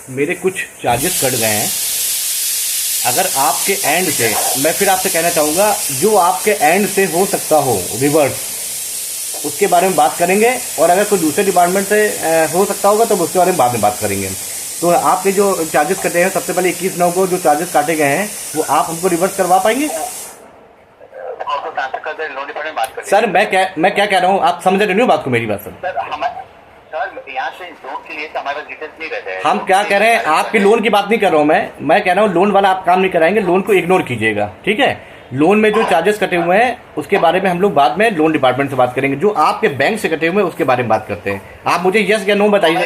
मेरे कुछ charges cut गए हैं। अगर आपके एंड से, मैं फिर आपसे कहना चाहूँगा, जो आपके एंड से हो सकता हो रिवर्स, उसके बारे में बात करेंगे। और अगर कोई दूसरे डिपार्टमेंट से हो सकता होगा तो उसके बारे में बाद में बात करेंगे। तो आपके जो चार्जेस कटे हैं, सबसे पहले 21/9 को जो चार्जेस काटे गए हैं वो आप हमको रिवर्स करवा पाएंगे? सर मैं क्या कह रहा हूँ, आप समझ रहे हो बात को, मेरी बात सर यहाँ से लोन के लिए तो हमारे पास डिटेल्स नहीं रहते हैं। हम क्या कह रहे हैं, आपकी लोन की बात नहीं कर रहा हूँ मैं कह रहा हूँ लोन वाला आप काम नहीं कराएंगे, लोन को इग्नोर कीजिएगा, ठीक है। लोन में जो चार्जेस कटे हुए हैं उसके बारे में हम लोग बाद में लोन डिपार्टमेंट से बात करेंगे। जो आपके बैंक से कटे हुए हैं उसके बारे में बात करते हैं। आप मुझे यस या नो बताइए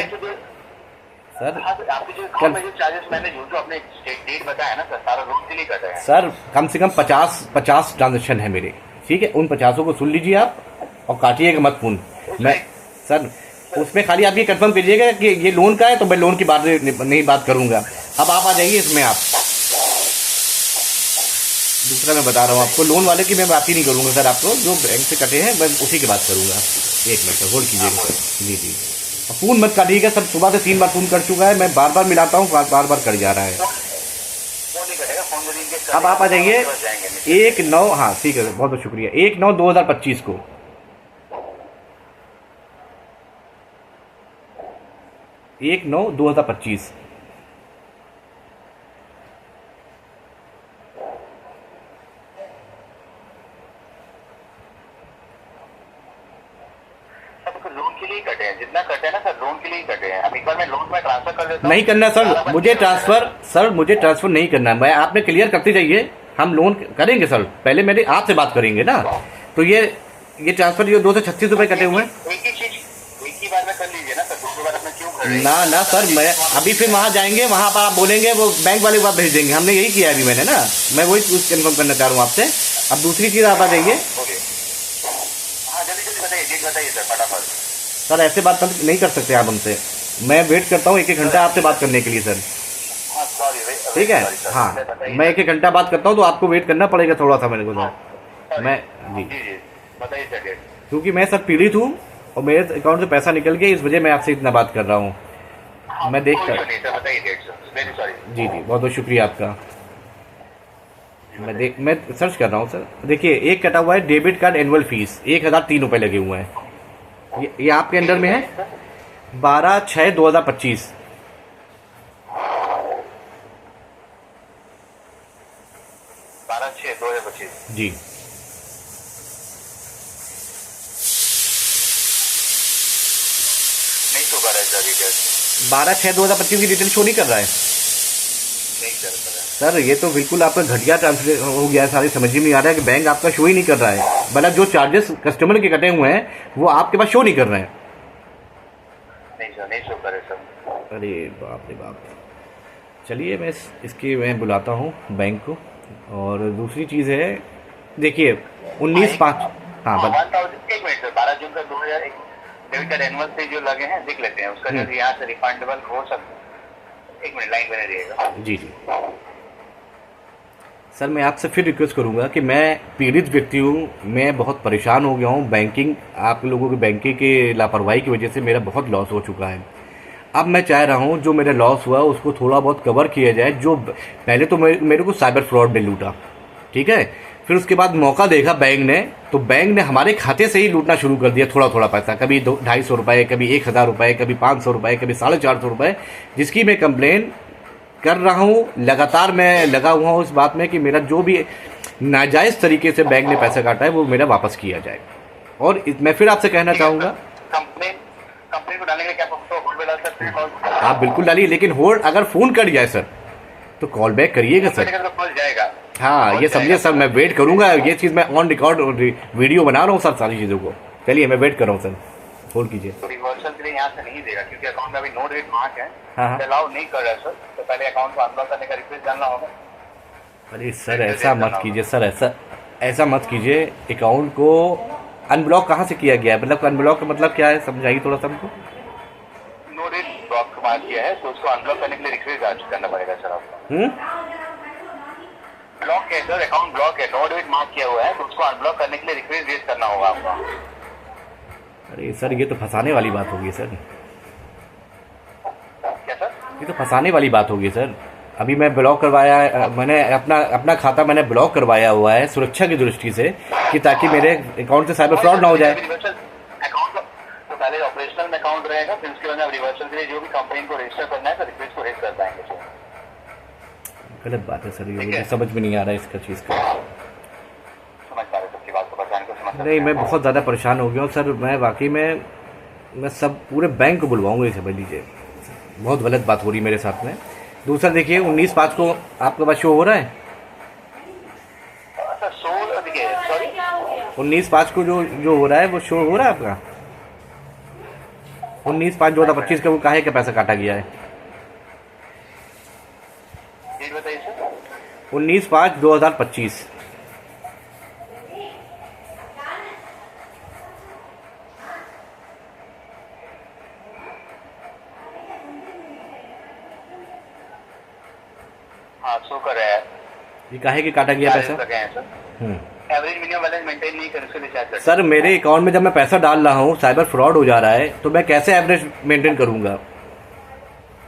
सर। आपके जो चार्जेस मैंने जो आपने डेट बताया ना सर, सारा लोन के लिए कटा है सर। कम से कम 50 ट्रांजेक्शन है मेरे, ठीक है। उन 50 को सुन लीजिए आप और काटिएगा मत फोन। मैं सर उसमें खाली आप ये कंफर्म कीजिएगा कि ये लोन का है, तो मैं लोन की बात नहीं बात करूंगा। अब आप आ जाइए इसमें। आप दूसरा मैं बता रहा हूँ आपको, लोन वाले की मैं बात ही नहीं करूंगा सर। आपको जो बैंक से कटे हैं मैं उसी की बात करूंगा। एक मिनट सर होल्ड कीजिएगा सर। जी फोन मत काटिएगा सर, सुबह से 3 बार फोन कर चुका है, मैं बार बार मिलाता हूँ, बार बार कट जा रहा है। अब आप आ जाइए 1/9, हाँ ठीक है, बहुत बहुत शुक्रिया। 1/9/2025 को 1/9/2025 लोन के लिए कटे हैं, जितना कटे हैं ना सर लोन के लिए कटे हैं। अब एक बार मैं लोन में ट्रांसफर कर देता हूं। नहीं करना सर, मुझे ट्रांसफर नहीं करना। मैं आपने क्लियर करते जाइए, हम लोन करेंगे सर। पहले मेरे आपसे बात करेंगे ना। तो ये ट्रांसफर जो 236 रुपए कटे हुए हैं, एक ही चीज एक ही बार में कर लीजिए ना सर, दूसरी बार अपने क्यों कर रहे हैं? ना सर, मैं अभी फिर वहाँ जाएंगे, वहाँ पर आप बोलेंगे वो बैंक वाले को आप भेज देंगे। हमने यही किया अभी मैंने ना, मैं वही कन्फर्म करना चाह रहा हूँ आपसे। अब दूसरी चीज़ आप आ जाइए। हाँ जल्दी बताइए, डेट बताइए सर फटाफट। सर ऐसे बात नहीं कर सकते आप हमसे। मैं वेट करता हूँ 1-1 घंटा आपसे बात करने के लिए सर, ठीक है। हाँ मैं 1-1 घंटा बात करता हूँ, तो आपको वेट करना पड़ेगा थोड़ा सा मेरे को सर। मैं जी बताइए सर डेट। क्योंकि मैं सर पीड़ित हूँ और मेरे अकाउंट से पैसा निकल गया, इस वजह मैं आपसे इतना बात कर रहा हूँ। मैं देख कर बताइए डेट सर, वेरी सॉरी। जी बहुत बहुत शुक्रिया आपका। मैं सर्च कर रहा हूँ सर। देखिए एक कटा हुआ है डेबिट कार्ड एनुअल फीस, 1003 रुपये लगे हुए हैं। ये आपके अंडर में है 12/6/2025। 12/6/2025 जी नहीं तो कर रहा है डिटेल। 12/6/2025 की डिटेल शो नहीं कर रहा है नहीं कर रहा है सर। ये तो बिल्कुल आपका घटिया ट्रांसफर हो गया है। सारी समझ में नहीं आ रहा है कि बैंक आपका शो ही नहीं कर रहा है। मतलब जो चार्जेस कस्टमर के कटे हुए हैं वो आपके पास शो नहीं कर रहे हैं। नहीं शो करे सर। अरे बाप रे बाप। चलिए मैं इसकी मैं बुलाता हूँ बैंक को। और दूसरी चीज़ है, देखिए 19/5, हाँ 1 मिनट सर, 12 जून का 2001 डेबिट कार्ड एनुअल से जो लगे हैं देख लेते हैं उसका, जो यहाँ से रिफंडेबल हो सकता है। 1 मिनट लाइन बने रहिएगा। जी सर। मैं आपसे फिर रिक्वेस्ट करूंगा कि मैं पीड़ित व्यक्ति हूँ, मैं बहुत परेशान हो गया हूँ। बैंकिंग, आप लोगों की बैंकिंग की लापरवाही की वजह से मेरा बहुत लॉस हो चुका है। अब मैं चाह रहा हूँ जो मेरा लॉस हुआ उसको थोड़ा बहुत कवर किया जाए। जो पहले तो मेरे को साइबर फ्रॉड ने लूटा, ठीक है। फिर उसके बाद मौका देखा बैंक ने, तो बैंक ने हमारे खाते से ही लूटना शुरू कर दिया थोड़ा थोड़ा पैसा। कभी 250 रुपये, कभी 1000 रुपये, कभी 500 रुपये, कभी 450 रुपये, जिसकी मैं कंप्लेन कर रहा हूँ। लगातार मैं लगा हुआ हूँ इस बात में कि मेरा जो भी नाजायज़ तरीके से बैंक ने पैसा काटा है वो मेरा वापस किया जाए। और मैं फिर आपसे कहना चाहूँगा, कंप्लेन को डालने के लिए क्या होल्ड पे डाल सकते हैं कॉल? आप बिल्कुल डालिए, लेकिन होल्ड अगर फ़ोन कट जाए सर तो कॉल बैक करिएगा सर। कॉल जाएगा। हाँ ये समझिए सर, मैं वेट करूँगा। ये चीज़ मैं ऑन रिकॉर्ड वीडियो बना रहा हूँ सर सारी चीज़ों को। चलिए मैं वेट कर रहा हूँ सर, होल्ड कीजिए। तो रिवर्सल के लिए यहाँ से नहीं देगा क्योंकि अकाउंट में अभी नो डेट मार्क है, हाँ अलाउ नहीं कर रहा है सर। तो पहले अकाउंट को अनब्लॉक करने का रिक्वेस्ट डालना होगा। अरे सर ऐसा मत कीजिए सर, ऐसा मत कीजिए। अकाउंट को अनब्लॉक कहाँ से किया गया है? मतलब अनब्लॉक का मतलब क्या है, समझाइए थोड़ा सा हमको। नो डेट ब्लॉक मार्क किया है तो उसको अनब्लॉक करने के लिए रिक्वेस्ट करना पड़ेगा सर आपको। ब्लॉक है सर, अकाउंट ब्लॉक है, नो डेट मार्क किया हुआ है तो उसको अनब्लॉक करने के लिए रिक्वेस्ट रेज करना होगा आपको। अरे सर ये तो फंसाने वाली बात होगी सर। क्या सर? ये तो फंसाने वाली बात होगी सर। अभी मैं ब्लॉक करवाया मैंने अपना खाता मैंने ब्लॉक करवाया हुआ है सुरक्षा की दृष्टि से, कि ताकि मेरे अकाउंट से साइबर फ्रॉड ना हो जाए। अकाउंट तो पहले ऑपरेशनल में अकाउंट रहेगा, फिर उसके बाद आप रिवर्सल के लिए जो भी कंप्लेन को रजिस्टर करना है तो रिक्वेस्ट को रेज कर पाएंगे सर। गलत बात है सर, ये मुझे समझ में नहीं आ रहा है इसका चीज़ का। समझ पा रहे सबकी बात को, परेशान को समझ नहीं, मैं बहुत ज़्यादा परेशान हो गया हूँ सर। मैं वाकई में मैं सब पूरे बैंक को बुलवाऊंगा, ये समझ लीजिए। बहुत गलत बात हो रही है मेरे साथ में। दूसरा देखिए 19/5 को आपके पास शो हो रहा है? सर 16 देखिए सॉरी 19/5 को जो हो रहा है वो शो हो रहा है आपका? 19/5/2025 का वो काहे का पैसा काटा गया है? डेट बताइए सर। 19/5/2025। हाँ शो कर रहा है। ये काहे के काटा गया पैसा? एवरेज मिनिमम बैलेंस मेंटेन नहीं कर, उसके लिए चार्ज करते सर मेरे अकाउंट में जब मैं पैसा डाल रहा हूँ साइबर फ्रॉड हो जा रहा है, तो मैं कैसे एवरेज मेंटेन करूंगा?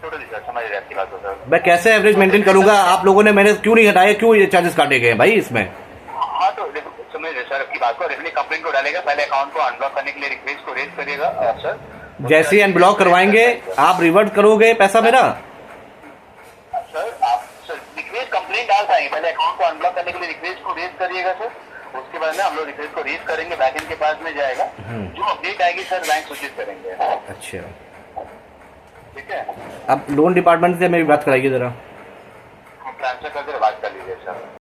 टोटली सर, समझ रहे आपकी बात को सर। मैं कैसे एवरेज मेंटेन करूंगा? आप लोगों ने मैंने क्यों नहीं हटाया, क्यों ये चार्जेस काटे गए हैं भाई इसमें? हाँ तो देखो समझ रहे सर आपकी बात को। डेफिनेटली कंप्लेन को डालेगा, पहले अकाउंट को अनब्लॉक करने के लिए रिक्वेस्ट को रेज करिएगा सर। जैसे ही अनब्लॉक करवाएंगे आप रिवर्ट करोगे पैसा मेरा? सर आप सर रिक्वेस्ट कंप्लेन डाल पाएंगे, पहले अकाउंट को अनब्लॉक करने के लिए रिक्वेस्ट को रेज करिएगा सर। उसके बाद में हम लोग रिक्वेस्ट को रेज करेंगे, बैकएंड के पास में जाएगा, जो अपडेट आएगी सर बैंक सूचित करेंगे। अच्छा ठीक है, अब लोन डिपार्टमेंट से मेरी बात कराइए ज़रा। हम ट्रांसफर करके बात कर लीजिए सर।